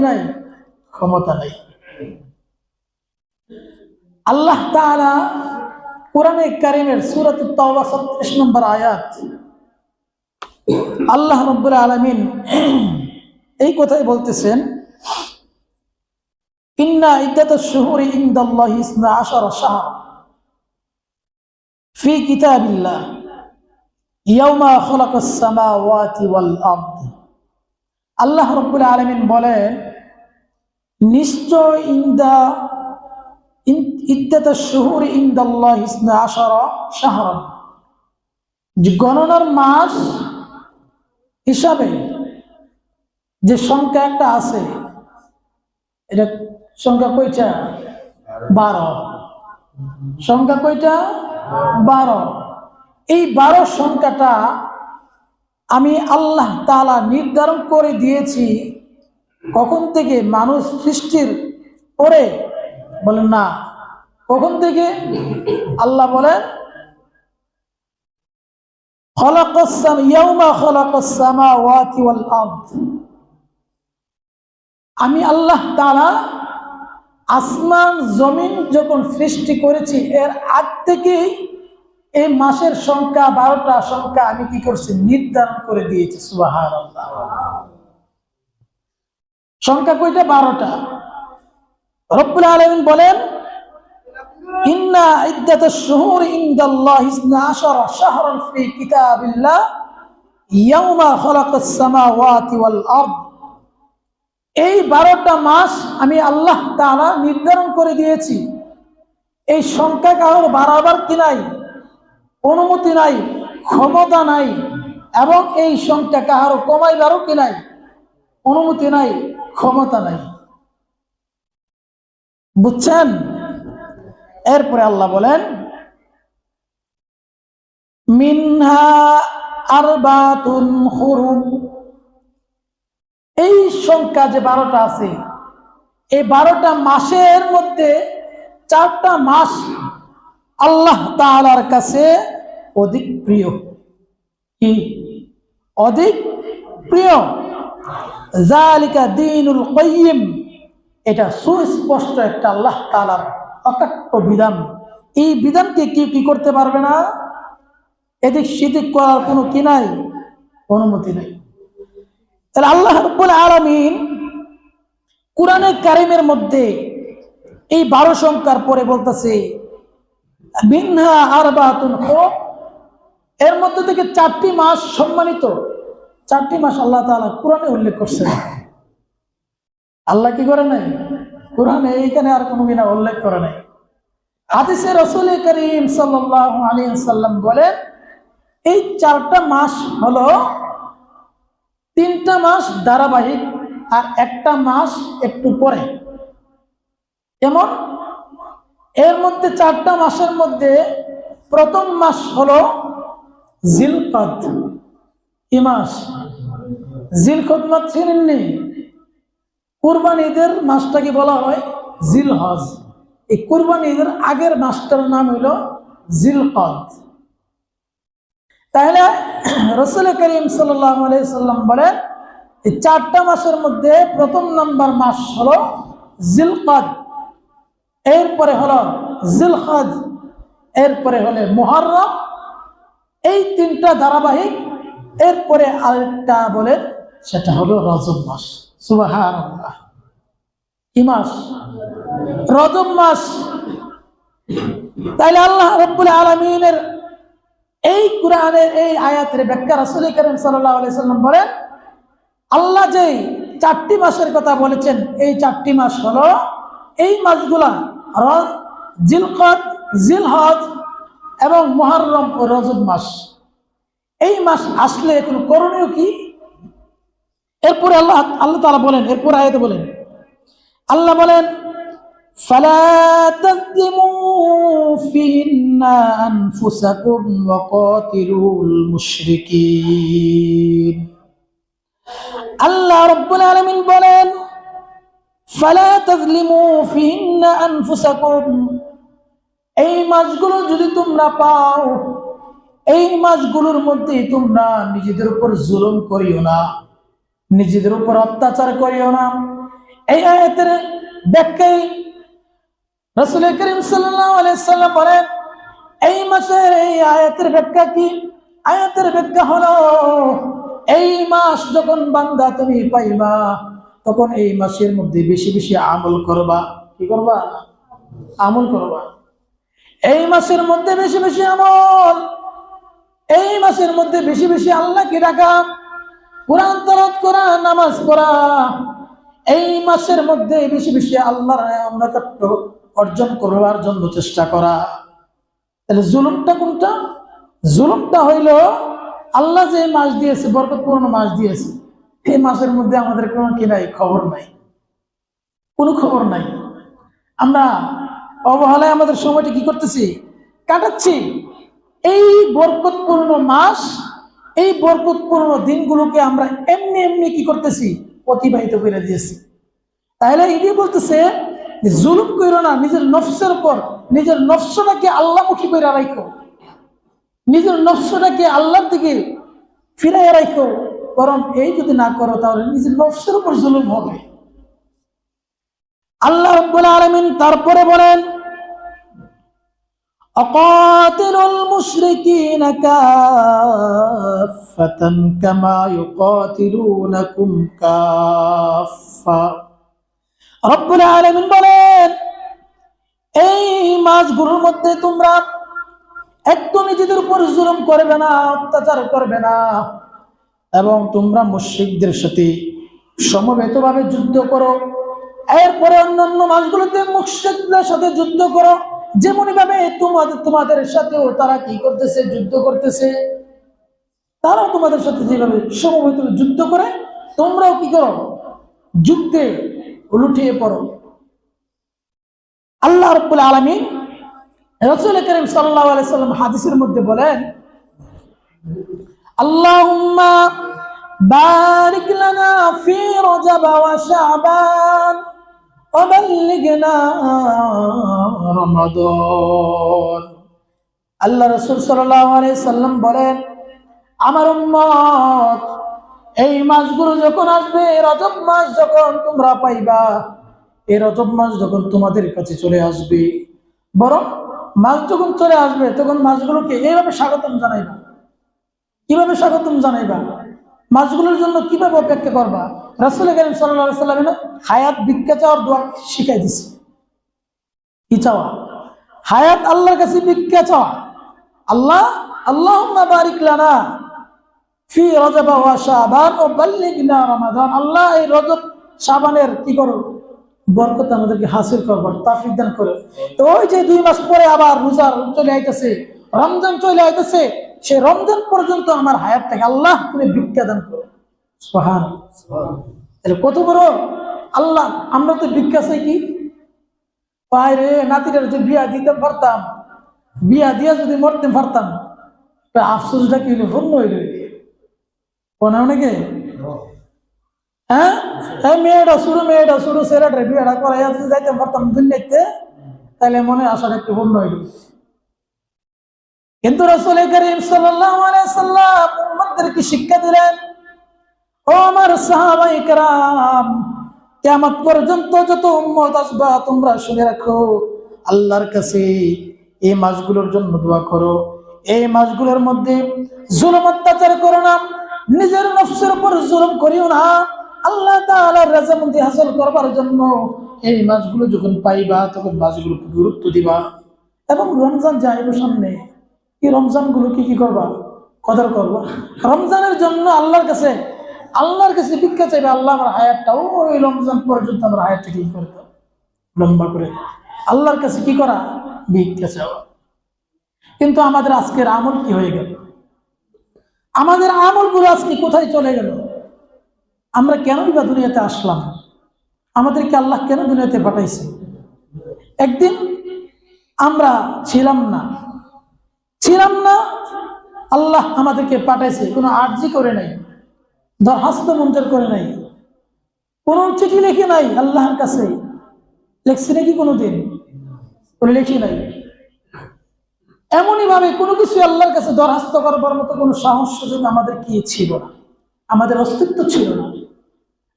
কি নাই? ক্ষমতা নাই। আল্লাহ তাআলা কোরআনে কারীমের সূরা আত-তাওবা 36 নম্বর আয়াত, আল্লাহ রাব্বুল আলামিন এই কথাই বলতেছেন, ইন্না ইদ্দাতাশ শুহুরি ইনদাল্লাহি 12 শাহর ফি কিতাবিল্লাহ ইয়াওমা খালাকাস সামাওয়াতি ওয়াল আরদ। আল্লাহ রাব্বুল আলামিন বলেন, নিশ্চয় ইদ্দাতাশ শুহুরি ইনদাল্লাহি 12 শাহরান, যে গণনার মাস হিসাবে যে সংখ্যা একটা আছে, এটা সংখ্যা কয়টা? 12। সংখ্যা কয়টা? 12। এই 12 সংখ্যাটা আমি আল্লাহ তাআলা নির্ধারণ করে দিয়েছি। কখন থেকে? মানুষ সৃষ্টির পরে? বলেন না। কখন থেকে? আল্লাহ বলেন, আমি আল্লাহ তাআলা আসমান জমিন যখন সৃষ্টি করেছি, এর আগ থেকেই এই মাসের সংখ্যা 12টা সংখ্যা আমি কি করছি? নির্ধারণ করে দিয়েছি। সুবহানাল্লাহ। সংখ্যা কয়টা? 12টা। রব্বুল আলামিন বলেন, ইন্না ইদ্দাতাশ শুহুরি ইনদাল্লাহি 12 শাহরান ফি কিতাবিল্লাহ ইয়াওমা খালাকাস সামাওয়াতি ওয়াল আরদ। এই 12টা মাস আমি আল্লাহ তাআলা নির্ধারণ করে দিয়েছি। এই সংখ্যা কারোর বাড়াবার কি নাই? অনুমতি নাই, ক্ষমতা নাই। এবং এই সংখ্যা কারো কমাইবারও কি নাই? অনুমতি নাই, ক্ষমতা নাই। বুঝছেন? এরপরে আল্লাহ বলেন, মিনহা আরবাতুন হুরুম। এই সংখ্যা যে 12টা আছে, এই 12টা মাসের মধ্যে 4টা মাস আল্লাহ তাআলার কাছে অধিক প্রিয়। কি? অধিক প্রিয়। যালিকা দীনুল কাইয়্যিম। এটা সুস্পষ্ট একটা আল্লাহ তাআলার অকাট্য বিধান। এই বিধানকে কি করতে পারবে না? এদিক সেদিক করার কোনো কি নাই? অনুমতি নাই। তাহলে আল্লাহ রাব্বুল আলামিন কোরআনে কারীমের মধ্যে এই 12 সংখ্যার পরে বলতেছে, মিনহা আরবাতুন হুরুম। এর মধ্যে থেকে 4টি মাস সম্মানিত। 4টি মাস আল্লাহ তাআলা কোরআনে উল্লেখ করছেন। আল্লাহ কি করে নাই? কোরআনে এইখানে আর কোনো বিনা উল্লেখ করে নাই। হাদিসে রাসূল করিম সাল্লাল্লাহু আলাইহি ওয়াসাল্লাম বলেন, এই 4টা মাস হলো 3টা মাস ধারাবাহিক আর একটা মাস একটু পরে। যেমন এর মধ্যে 4টা মাসের মধ্যে প্রথম মাস হলো জিলকদ। কি মাস? জিলকদ মাস চিনেননি? কুরবানি ঈদের মাসটাকে বলা হয় জিলহজ। এই কুরবানি ঈদের আগের মাসটার নাম হলো জিলকদ। তাহলে রাসূল করিম সাল্লাল্লাহু আলাইহি ওয়াসাল্লাম বলেন, এই 4টা মাসের মধ্যে প্রথম নাম্বার মাস হলো জিলকদ, এরপরে হলো জিলহজ, এরপরে হলো মুহররম। এই 3টা ধারাবাহিক। এরপরে আরেকটা বলে, সেটা হলো রজব মাস। সুবহানাল্লাহ। কি মাস? রজব মাস। তাইলে আল্লাহ রাব্বুল আলামিনের এই কোরআনের এই আয়াতের ব্যাখ্যা রাসূল করিম সাল্লাল্লাহু আলাইহি ওয়াসাল্লাম বলেন, আল্লাহ যে 4টি মাসের কথা বলেছেন, এই 4টি মাস হলো এই মাসগুলা জিলকদ, জিলহজ এবং মুহররম ও রজব মাস। এই মাস আসলে এখন করণীয় কি? এরপরে আল্লাহ তাআলা বলেন, এরপর আয়াতে বলেন, আল্লাহ বলেন, ফালা তাযলিমু ফিহিন্না আনফুসাকুম ওয়া কাতিলুল মুশরিকিন। আল্লাহ রাব্বুল আলামিন বলেন, ফালা তাযলিমু ফিহিন্না আনফুসাকুম। এই মাসগুলো যদি তোমরা পাও, এই মাসগুলোর মধ্যে তোমরা নিজেদের উপর জুলুম করিও না, নিজেদের উপর অত্যাচার করিও না। এই আয়াতের ব্যাখ্যায় রাসূল করিম সাল্লাল্লাহু আলাইহি সাল্লাম বলেন, এই মাসের এই আয়াতের ব্যাখ্যা কি? আয়াতের ব্যাখ্যা হলো, এই মাস যখন বান্দা তুমি পাইবা, তখন এই মাসের মধ্যে বেশি বেশি আমল করবা। কি করবা? আমল করবা। এই মাসের মধ্যে বেশি বেশি আমল, এই মাসের মধ্যে বেশি বেশি আল্লাহকে ডাকা, কোরআন তেলাওয়াত করা, নামাজ পড়া, এই মাসের মধ্যে বেশি বেশি আল্লাহর নৈকট্য অর্জন করবার জন্য চেষ্টা করা। তাহলে জুলুমটা কোনটা? জুলুমটা হইল আল্লাহ যে মাস দিয়েছে, বরকতপূর্ণ মাস দিয়েছে, এই মাসের মধ্যে আমাদের কোনো কি নাই, খবর নাই, কোনো খবর নাই। আমরা অবহেলায় আমাদের সময়টা কি করতেছি, কাটাচ্ছি। এই বরকতপূর্ণ মাস, এই বরকতপূর্ণ দিনগুলোকে আমরা এমনি এমনি কি করতেছি, অতিবাহিত করে দিয়েছি। তাহলে এটি বলতেছে যে জুলুম করো না নিজের নফসের উপর, নিজের নফসটাকে আল্লাহমুখী করে রাখো, নিজের নফসটাকে আল্লাহর দিকে ফিরাইয়া রাখো। বরং এই যদি না করো তাহলে নিজের নফসের উপর জুলুম হবে। আল্লাহ রাব্বুল আলামিন তারপরে বলেন, অকাতিলুল মুশরিকিনা কাফাতান কামা ইউকাতিলুনাকুম কাফা। রব্বুল আলামিন বলেন, এই মাসগুলোর মধ্যে তোমরা একটু নিজেদের উপর জুলুম করবে না, অত্যাচার করবে না, এবং তোমরা মুশরিকদের সাথে সমবেতভাবে যুদ্ধ করো। এরপরে অন্যান্য মাসগুলোতে মুশরিকদের সাথে যুদ্ধ করো, যেমনি ভাবে তোমাদের সাথেও তারা কি করতেছে, যুদ্ধ করতেছে। তারাও তোমাদের সাথে যেভাবে সমবেতভাবে যুদ্ধ করে, তোমরাও কি করো, যুদ্ধে লুটিয়ে পড়ো। আল্লাহ রাব্বুল আলামিন রাসূল করিম সাল্লাল্লাহু আলাইহি সাল্লাম হাদিসের মধ্যে বলেন, আল্লাহুম্মা বারিক লানা ফি রজব ওয়া শাবান ওয়া বাল্লিগনা রমাদান। আল্লাহ রাসূল সাল্লাল্লাহু আলাইহি সাল্লাম বলেন, আমার উম্মত, এই মাসগুলো যখন আসবে, রজব মাস যখন তোমরা পাইবা, এই রজব মাস যখন তোমাদের কাছে চলে আসবে, বরং মাস যখন চলে আসবে তখন মাসগুলোকে এইভাবে স্বাগতম জানাইবা। কিভাবে স্বাগতম জানাইবা? মাসগুলোর জন্য কিভাবে অপেক্ষা করবা? রাসূল করিম সাল্লাল্লাহু আলাইহি সাল্লাম হায়াত ভিক্ষা চাওয়ার দোয়া শিখাই দিছে। কি চাওয়া? হায়াত আল্লাহর কাছে ভিক্ষা চাওয়া। আল্লাহ, আল্লাহুম্মা বারিক লানা ফি রজব ওয়া শাবান ওয়া বাল্লিগনা রমাদান। আল্লাহ, এই রজব শাবানের কি করো, বরকত আমাদেরকে হাসিল করবার তৌফিক দান করো। তো ওই যে 2 মাস পরে আবার রোজা চলে আইতেছে, রমজান চলে আইতেছে, সে রমজান পর্যন্ত আমার হায়াতটাকে আল্লাহ তুমি ভিক্ষা দান করো। সুবহানাল্লাহ। তাহলে কত বড় আল্লাহ। আমরা তো ভিক্ষা চাই কি, বাইরে নাতিটার যে বিয়া দিতে পারতাম, বিয়া দিয়া যদি মরতে পারতাম, আফসোসটা কি হইলো, পূর্ণ হইল। কোন অনেকে হ্যাঁ, মেয়েটা শুরু ছেলেটা বিয়েটা করাই যাইতে পারতাম দুনিয়াতে, তাহলে মনে আশাটা একটু পূর্ণ হইল। কিন্তু রাসূল করিম সাল্লাল্লাহু আলাইহি সাল্লাম উম্মতদেরকে শিক্ষা দিলেন, ও আমার সাহাবায়ে কেরাম, কিয়ামত পর্যন্ত যত উম্মত আসবা তোমরা শুনে রাখো, আল্লাহর কাছে এই মাসগুলোর জন্য দোয়া করো। এই মাসগুলোর মধ্যে জুলুম অত্যাচার করো না, নিজের নফসের উপর জুলুম করিও না। আল্লাহ তাআলার রাজামন্দি হাসিল করবার জন্য এই মাসগুলো যখন পাইবা তখন মাসগুলোকে গুরুত্ব দিবা। এবং রমজান যাইব সামনে, এই রমজানগুলোকে কি করবা, কদর করবা। রমজানের জন্য আল্লাহর কাছে ভিক্ষা চাইবে, আল্লাহ আমার হায়াতটা ওই রমজান পর্যন্ত আমার হায়াতটা কি করতে লম্বা করে আল্লাহর কাছে কি করা, ভিক্ষা চাওয়া। কিন্তু আমাদের আজকের আমল কি হয়ে গেল? আমাদের আমলগুলো আজকে কোথায় চলে গেল? আমরা কেনই বা দুনিয়াতে আসলাম? আমাদেরকে আল্লাহ কেন দুনিয়াতে পাঠাইছে? একদিন আমরা ছিলাম না, আল্লাহ আমাদেরকে পাঠাইছে, কোনো আর্জি করে নাই, দরখাস্ত মঞ্জুর করে নাই, কোনো চিঠি লিখে নাই আল্লাহর কাছে। লিখছে নাকি কোনোদিন? লিখি নাই। এমনই ভাবে কোনো কিছু আল্লাহর কাছে দরখাস্ত করবার মতো কোনো সাহস সুযোগ আমাদের কি ছিল না, আমাদের অস্তিত্ব ছিল না।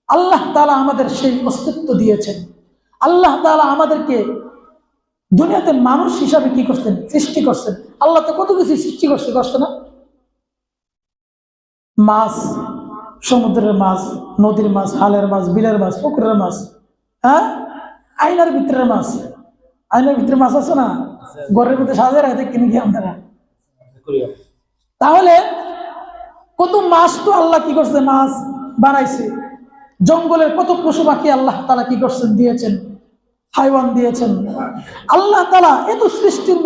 আল্লাহ তাআলা আমাদের সেই অস্তিত্ব দিয়েছেন। আল্লাহ তাআলা আমাদেরকে দুনিয়াতে মানুষ হিসাবে কি করছেন? সৃষ্টি করছেন। আল্লাহ তো কত কিছু সৃষ্টি করছে না? মাছ, সমুদ্রের মাছ, নদীর মাছ, হালের মাছ, বিলের মাছ, পুকুরের মাছ, হ্যাঁ, আয়নার ভিতরের মাছ। আয়নার ভিতরে মাছ আছে না, ঘরের মধ্যে সাজিয়ে রাখতে কিনে কি আমরা? তাহলে কত মাছ তো আল্লাহ কি করছে? মাছ বানাইছে। জঙ্গলের কত পশু পাখি আল্লাহ তাআলা কি করছেন? দিয়েছেন, হাইওয়ান দিয়েছেন। আল্লাহ তাআলা এত সৃষ্টির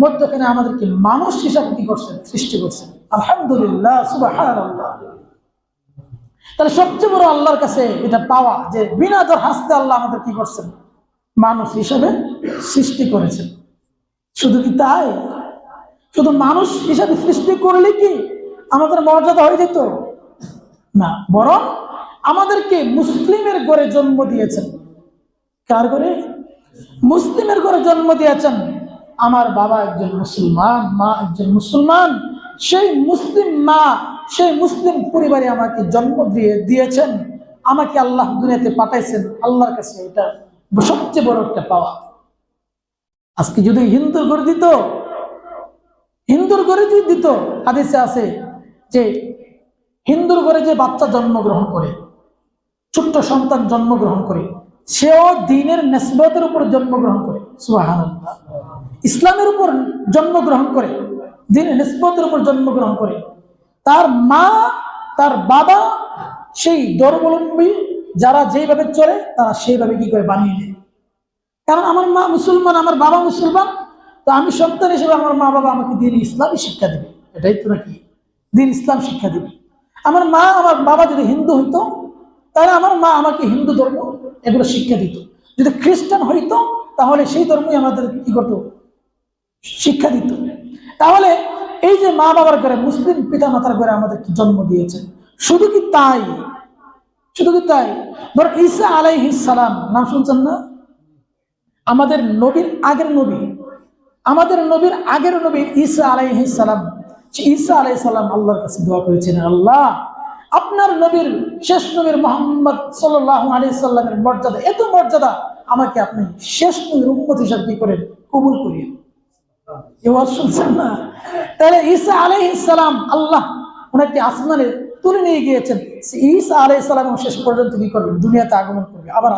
মধ্যখানে আমাদেরকে মানুষ হিসাবে কি করছেন? সৃষ্টি করছেন। আলহামদুলিল্লাহ, সুবহানাল্লাহ। তাহলে সবচেয়ে বড় আল্লাহর কাছে এটা পাওয়া যে বিনা দরখাস্তে আল্লাহ আমাদের কি করছেন? মানুষ হিসাবে সৃষ্টি করেছেন। শুধু কি তাই? শুধু মানুষ হিসাবে সৃষ্টি করলে কি আমাদের মর্যাদা হয়ে যেত? না, বরং আমাদেরকে মুসলিমের ঘরে জন্ম দিয়েছেন। কার ঘরে? মুসলিমের ঘরে জন্ম দিয়েছেন। আমার বাবা একজন মুসলমান, মা একজন মুসলমান। সেই মুসলিম মা, সেই মুসলিম পরিবারে আমাকে জন্ম দিয়েছেন। আমাকে আল্লাহ দুনিয়াতে পাঠাইছেন। আল্লাহর কাছে এটা সবচেয়ে বড় একটা পাওয়া। আজকে যদি হিন্দুর ঘরে দিত, হাদিসে আছে যে হিন্দুর ঘরে যে বাচ্চা জন্মগ্রহণ করে, ছোট্ট সন্তান জন্মগ্রহণ করে, সেও দ্বীনের নিসবতের উপর জন্মগ্রহণ করে। সুবহানাল্লাহ। ইসলামের উপর জন্মগ্রহণ করে, দ্বীনের নিসবতের উপর জন্মগ্রহণ করে। তার মা, তার বাবা সেই ধর্মাবলম্বী, যারা যেইভাবে চলে তারা সেইভাবে কি করে বানিয়ে নেয়। কারণ আমার মা মুসলমান, আমার বাবা মুসলমান, তো আমি সন্তান হিসেবে আমার মা বাবা আমাকে দ্বীন ইসলামই শিক্ষা দেবে। এটাই তো নাকি? দ্বীন ইসলাম শিক্ষা দেবে। আমার মা, আমার বাবা যদি হিন্দু হইতো, তাহলে আমার মা আমাকে হিন্দু ধর্ম এগুলো শিক্ষা দিত। যদি খ্রিস্টান হইতো, তাহলে সেই ধর্মই আমাদের কি করতো? শিক্ষা দিত। তাহলে এই যে মা বাবার ঘরে, মুসলিম পিতা মাতার ঘরে আমাদেরকে জন্ম দিয়েছেন। শুধু কি তাই? ধর ঈসা আলাইহিস সালাম নাম শুনছেন না? আমাদের নবীর আগের নবী ঈসা আলাইহিস সালাম। ঈসা আলাইহিস সালাম আল্লাহর কাছে দোয়া করেছেন, আল্লাহ আপনার নবীর, শেষ নবীর মুহাম্মদ সাল্লাল্লাহু আলাইহি সাল্লামের মর্যাদা, এত মর্যাদা, আমাকে আপনি শেষ নবীর উম্মত হিসেবে কি করেন? কবুল করিয়েন। এবার শুনছেন না? তাহলে ঈসা আলাইহিস সালাম আল্লাহ ওনাকে আসমানে তুলে নিয়ে গিয়েছেন। ঈসা আলাইহিস সালাম শেষ পর্যন্ত কি করবেন? দুনিয়াতে আগমন করবে, আবার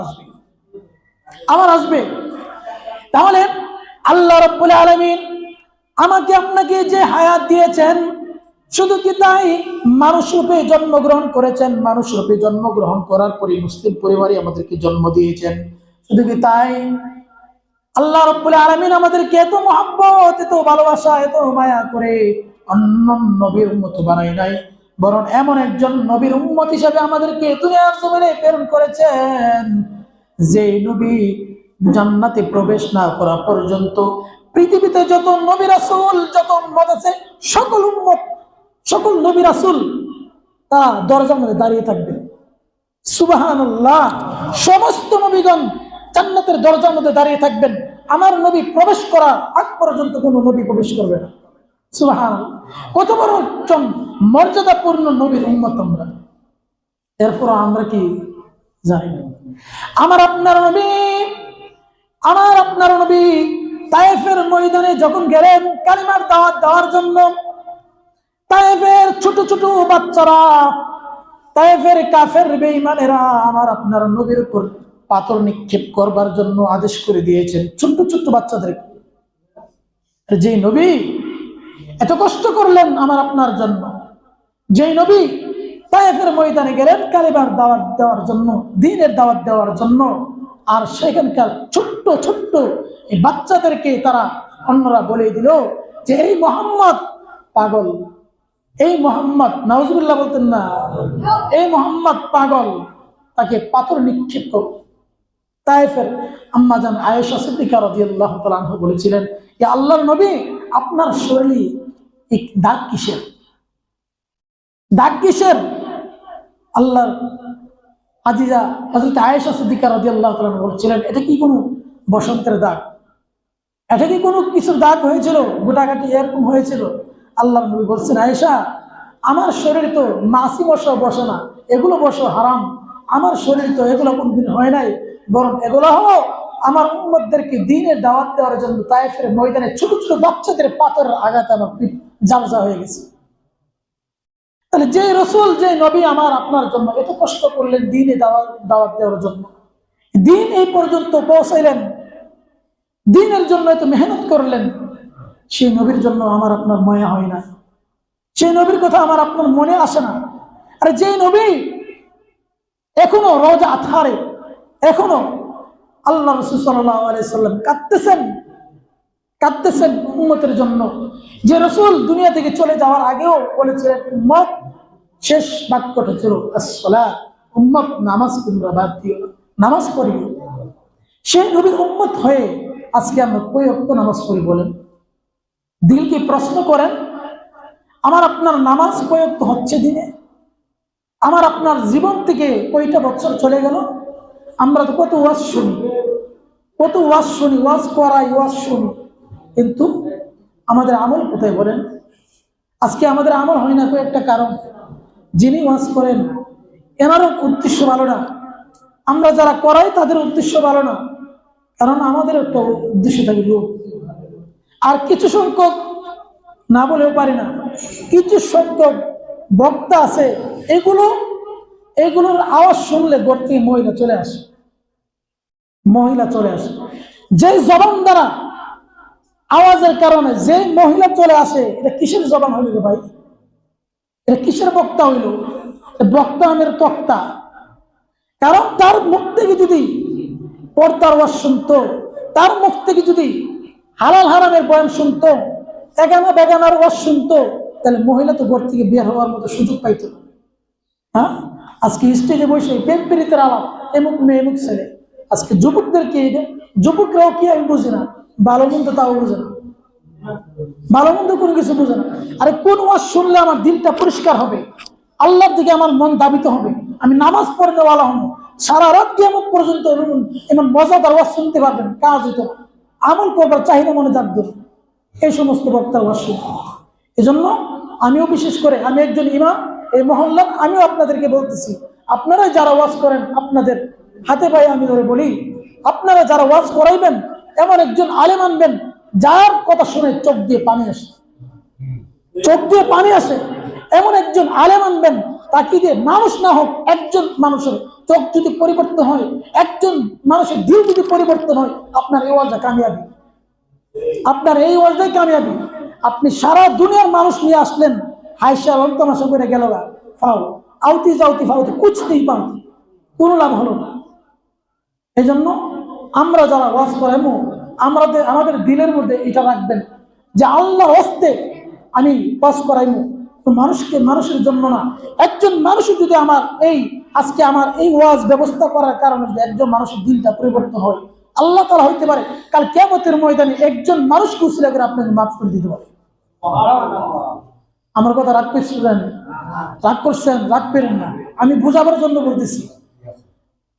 আসবে। তাহলে আল্লাহ রাব্বুল আলামিন আমাকে আপনাকে যে হায়াত দিয়েছেন, শুধু কি তাই? মানুষ রূপে জন্মগ্রহণ করেছেন। মানুষ রূপে জন্মগ্রহণ করার পরে মুসলিম পরিবারে আমাদেরকে জন্ম দিয়েছেন। শুধু কি তাই? আল্লাহ রাব্বুল আলামিন আমাদেরকে এত মহব্বত, এত ভালোবাসা, এত মায়া করে অন্য নবীর উম্মত বানাই নাই, বরং এমন একজন নবীর উম্মত হিসেবে আমাদেরকে দুনিয়ার জমিনে প্রেরণ করেছেন, যে নবী জান্নাতে প্রবেশ না করা পর্যন্ত পৃথিবীতে যত নবী রাসূল, যত উম্মত আছে, সকল নবী রাসূল তারা দরজার মধ্যে দাঁড়িয়ে থাকবে। সুবহানাল্লাহ। সমস্ত নবীগণ জান্নাতের দরজার মধ্যে দাঁড়িয়ে থাকবেন। আমার নবী প্রবেশ করার আগ পর্যন্ত কোনো নবী প্রবেশ করবে না। সুবহানাল্লাহ। কত বড় মর্যাদাপূর্ণ নবীর উম্মত আমরা। এরপর আমরা কি জানি না? আমার আপনার নবী তায়েফের ময়দানে যখন গেলেন কালিমার দাওয়াত দেওয়ার জন্য, তায়েফের ছোট ছোট বাচ্চারা, তায়েফের কাফের বেঈমানেরা আমার আপনার নবীর উপর পাথর নিক্ষেপ করবার জন্য আদেশ করে দিয়েছেন, ছোট্ট ছোট্ট বাচ্চাদেরকে। যে নবী এত কষ্ট করলেন আমার আপনার জন্য, যে নবী তায়েফের ময়দানে গেলেন কালিমার দাওয়াত দেওয়ার জন্য, দ্বীনের দাওয়াত দেওয়ার জন্য, আর সেখানকার ছোট্ট ছোট্ট এই বাচ্চাদেরকে তারা অন্যরা বলে দিল যে এই মুহাম্মদ পাগল, এই মুহাম্মদ, নাউজুবিল্লাহ বলতেন না, এই মুহাম্মদ পাগল, তাকে পাথর নিক্ষেপ করো। তায়েফের আম্মা জান আয়েশা সিদ্দিকা রাদিয়াল্লাহু তাআলা আনহা বলেছিলেন, ইয়া আল্লাহর নবী, আপনার শরীরে এক দাগ কিসের? আল্লাহর আজিজা হযরত আয়েশা সিদ্দিকা রাদিয়াল্লাহু তাআলা বলছিলেন, এটা কি কোনো বসন্তের দাগ? এটা কি কোনো কিছুর দাগ হয়েছিল? গোটাগাটি এরকম হয়েছিল? আল্লাহর নবী বলছেন, আয়েশা, আমার শরীরে তো মাছি মশা বসে না, এগুলো বসে হারাম, আমার শরীর তো এগুলো কোনদিন হয় নাই, বরং এগুলো হলো আমার উম্মতদেরকে দ্বীনের দাওয়াত দেওয়ার জন্য তায়েফের ময়দানে ছোট ছোট বাচ্চাদের পাথরের আঘাতে আমার পিঠ জালসা হয়ে গেছে। তাহলে যে রসুল, যে নবী আমার আপনার জন্য এত কষ্ট করলেন দ্বীনে দাওয়াত দেওয়ার জন্য, দ্বীন এই পর্যন্ত পৌঁছাইলেন, দ্বীনের জন্য এত মেহনত করলেন, সেই নবীর জন্য আমার আপনার মায়া হয় না? সেই নবীর কথা আমার আপনার মনে আসে না? আরে যে নবী এখনো রোজা আথারে, এখনো আল্লাহ রাসূল সাল্লাল্লাহু আলাইহি সাল্লাম কাঁদতেছেন উম্মতের জন্য, যে রাসূল দুনিয়া থেকে চলে যাওয়ার আগেও বলেছিলেন উম্মত, শেষ বাক্যটা ছিল আসসালাত, উম্মত নামাজ তোমরা বাদ দিও না, নামাজ পড়িও। সেই নবীর উম্মত হয়ে আজকে আমরা কয় ওয়াক্ত নামাজ পড়ি বলেন? দিলকে প্রশ্ন করেন, আমার আপনার নামাজ কয় ওয়াক্ত হচ্ছে দিনে? আমার আপনার জীবন থেকে কয়টা বছর চলে গেল? আমরা তো কত ওয়াজ শুনি, ওয়াজ করাই, ওয়াজ শুনি, কিন্তু আমাদের আমল কোথায় বলেন? আজকে আমাদের আমল হয় না কয়েকটা কারণ। যিনি ওয়াজ করেন এনারও উদ্দেশ্য ভালো না, আমরা যারা করাই তাদের উদ্দেশ্য ভালো না, কারণ আমাদের একটা উদ্দেশ্য থাকে লোক। আর কিছু সংখ্যক, না বলেও পারি না, কিছু সংখ্যক বক্তা আছে, এগুলোর আওয়াজ শুনলে ঘর থেকে মহিলা চলে আসে। যেই জবান দ্বারা, আওয়াজের কারণে যে মহিলা চলে আসে, এটা কিসের জবান হইল রে ভাই? এটা কিসের বক্তা হইল? বক্তা আমের তক্তা। কারণ তার মুখ থেকে যদি পর্দার ওয়াজ শুনতো, তার মুখ থেকে যদি হালাল হারামের বয়ান শুনতো, এগানা বেগানার ওয়াজ শুনতো, তাহলে মহিলা তো ঘর থেকে বের হওয়ার মতো সুযোগ পাইতো না। হ্যাঁ, আজকে স্টেজে বসে প্রেম প্রীতির আলাপ, এমুক মেয়ে এমুক ছেলে। আজকে যুবকদেরকে, যুবকরাও কি আমি বুঝি না, ভালো মন্দ তাও বুঝে না, ভালো মন্দ কোনো কিছু বুঝে না। আরে কোন ওয়াজ শুনলে আমার দিলটা পরিষ্কার হবে, আল্লাহর দিকে আমার মন দাবিত হবে, আমি নামাজ পড়তে ওয়ালা হব, সারা রাত কিয়ামত পর্যন্ত এমন মজাদার ওয়াজ শুনতে পারবেন, কাজ হতো না, আমল করবার চাহিদা মনে জাগত, এই সমস্ত বক্তার ওয়াজ শুনতে। এজন্য আমিও বিশেষ করে, আমি একজন ইমাম এই মহল্লার, আমিও আপনাদেরকে বলতেছি, আপনারা যারা ওয়াজ করেন, আপনাদের হাতে পায়ে আমি ধরে বলি, আপনারা যারা ওয়াজ করাইবেন, এমন একজন আলেম আনবেন যার কথা শুনে চোখ দিয়ে পানি আসে, এমন একজন আলেম আনবেন, তাকে দিয়ে মানুষ না হোক, একজন মানুষের চোখ যদি পরিবর্তন হয়, একজন মানুষের দিল যদি পরিবর্তন হয়, আপনার এই ওয়াজটা কামিয়াবি, আপনি সারা দুনিয়ার মানুষ নিয়ে আসলেন, হাইসা লন্তমাশা করে গেল, ফাও আউতি যাউতি ফাউতি কুছ নেই পাউতি, কোনো লাভ হলো না। এই জন্য আমরা যারা ওয়াজ করাবো, আমাদের দিলের মধ্যে এটা রাখবেন যে আল্লাহর হস্তে আমি ওয়াজ করাইবো, তো মানুষের জন্য না। একজন মানুষের যদি আজকে আমার এই ওয়াজ ব্যবস্থা করার কারণে যদি একজন মানুষের দিলটা পরিবর্তন হয়, আল্লাহ তাআলা হইতে পারে কাল কিয়ামতের ময়দানে একজন মানুষকে উসিলা করে আপনাকে মাফ করে দিতে পারে। আমার কথা রাগ করছেন, রাগ করেন না, আমি বুঝাবার জন্য বলতেছি।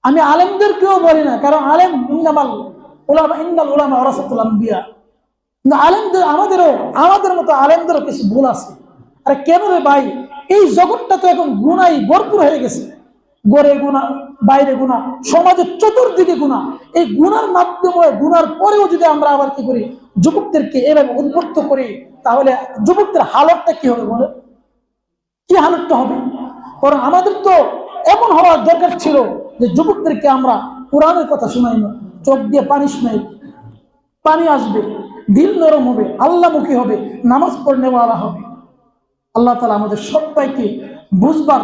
আমি আলেমদেরকেও বলি না, কারণ আলেম ইন্নাল উলামা ওয়ারাসাতুল আম্বিয়া, কিন্তু আমাদের মতো আলেমদেরও কিছু ভুল আছে। আরে কেন রে ভাই, এই জগৎটা তো এখন গুনাই ভরপুর হয়ে গেছে, গড়ে গুনাহ, বাইরে গুনাহ, সমাজের চতুর্দিকে গুনাহ। এই গুনার মাধ্যমে, গুনার পরেও যদি আমরা আবার কি করি, যুবকদেরকে এভাবে উদ্বুদ্ধ করি, তাহলে যুবকদের হালতটা কি হবে বলে? কি হালতটা হবে? কারণ আমাদের তো এমন হওয়ার দরকার ছিল যে যুবকদেরকে আমরা কোরআনের কথা শোনাই না, চোখ দিয়ে পানি আসবে, দিল নরম হবে, আল্লাহমুখী হবে, নামাজ পড়নেওয়ালা হবে। আল্লাহ তাআলা আমাদের সবাইকে বুঝবার